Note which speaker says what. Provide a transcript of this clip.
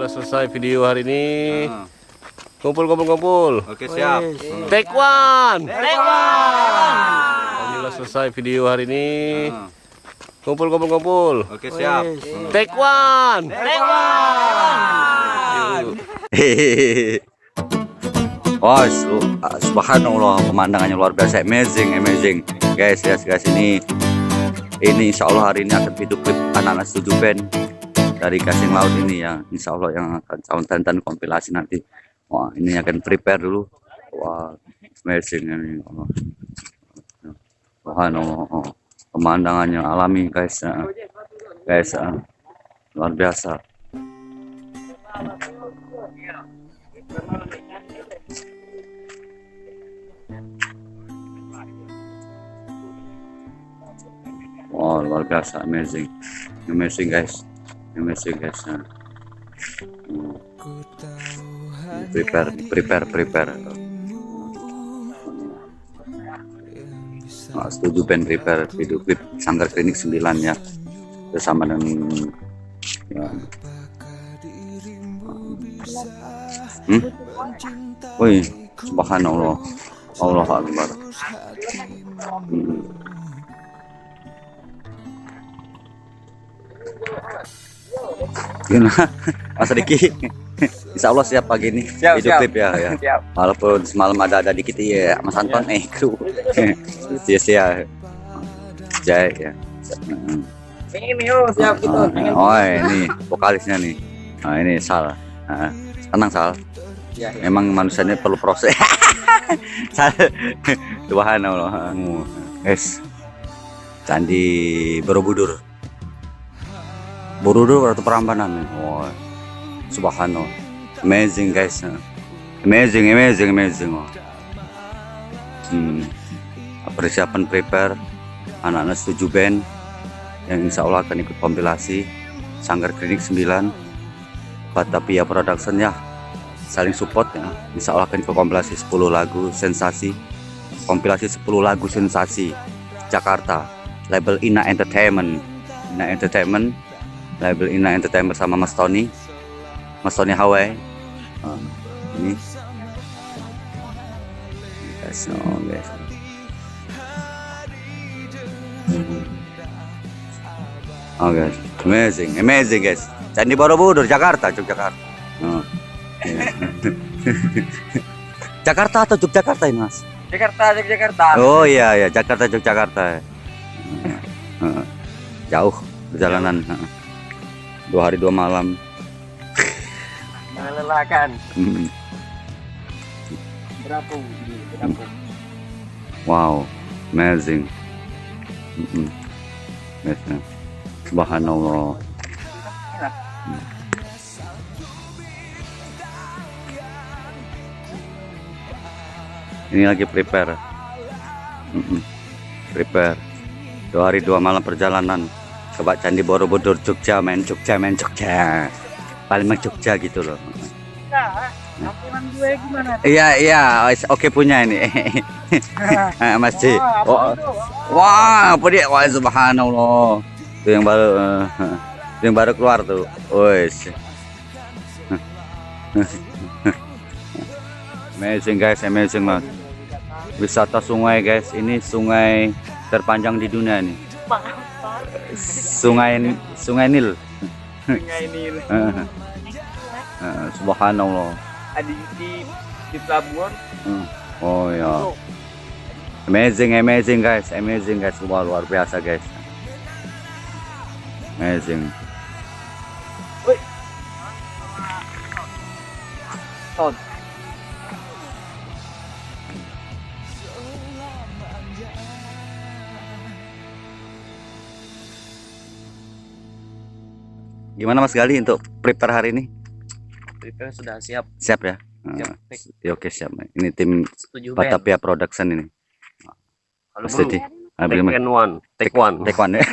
Speaker 1: Alhamdulillah selesai video hari ini. Kumpul.
Speaker 2: Oke, siap.
Speaker 1: Take one. Alhamdulillah selesai video hari ini. Kumpul.
Speaker 2: Oke, siap.
Speaker 1: Take one.
Speaker 2: Oh, subhanallah, pemandangannya luar biasa, amazing. Guys, ini insya Allah hari ini akan video klip anak-anak setuju band dari Gasing Laut ini ya, insya Allah yang akan tonton kompilasi nanti. Wah, ini akan prepare dulu. Wah, amazing ini. Subhanallah, pemandangannya alami guys, luar biasa. Wow, luar biasa, amazing guys. Prepare. Setuju band prepare video klip Sanggar Klinik 9 ya, bersama dengan ya. Wih, subhanallah, Allahu Akbar. Gimana Mas Riki? Insya Allah siap pagi ini video klip ya. Siap. Walaupun semalam ada dikit ya Mas Anton kru sia-sia Jai ya.
Speaker 3: Ini siap gitu.
Speaker 2: Oh ini vokalisnya nih. Nah ini Sal. Tenang Sal. Memang manusianya perlu proses. Sal. Subhanallah. Guys. Candi Borobudur atau Prambanan. Oh, subhanallah, amazing guys, amazing. Persiapan prepare anak-anak setuju band yang insya Allah akan ikut kompilasi Sanggar Klinik 9 Batavia Production ya, saling support ya. Insya Allah akan ikut kompilasi 10 lagu sensasi, kompilasi 10 lagu sensasi Jakarta, label Ina Entertainment, label Ina Entertainment sama Mas Tony Hawaii. Ini guys, guys, amazing guys. Candi Borobudur, Yogyakarta. Jakarta atau Yogyakarta ini Mas?
Speaker 3: Yogyakarta.
Speaker 2: Oh iya, Jakarta Yogyakarta. Jauh perjalanan. 2 hari 2 malam.
Speaker 3: Melelahkan. Berapung.
Speaker 2: Wow, amazing. Subhanallah. Ini lagi prepare. 2 hari 2 malam perjalanan ke Candi Borobudur, Jogja. Paling Jogja gitu loh.
Speaker 3: Ampunan gue gimana?
Speaker 2: Iya, oke punya ini. Mas J. Wah, apa dia? Wah, subhanallah. Itu yang baru keluar tuh. Wes. Amazing guys, mas. Wisata sungai guys, ini sungai terpanjang di dunia nih. Sungai Nil. Subhanallah.
Speaker 3: Ada di pelabuhan.
Speaker 2: Oh ya. Amazing guys. Luar biasa guys. Amazing.
Speaker 3: Ton.
Speaker 2: Gimana Mas Gali untuk prepare hari ini?
Speaker 3: Prepare sudah siap.
Speaker 2: Siap ya? Ya oke siap. Ini tim Batavia Production ini.
Speaker 1: Take one ya.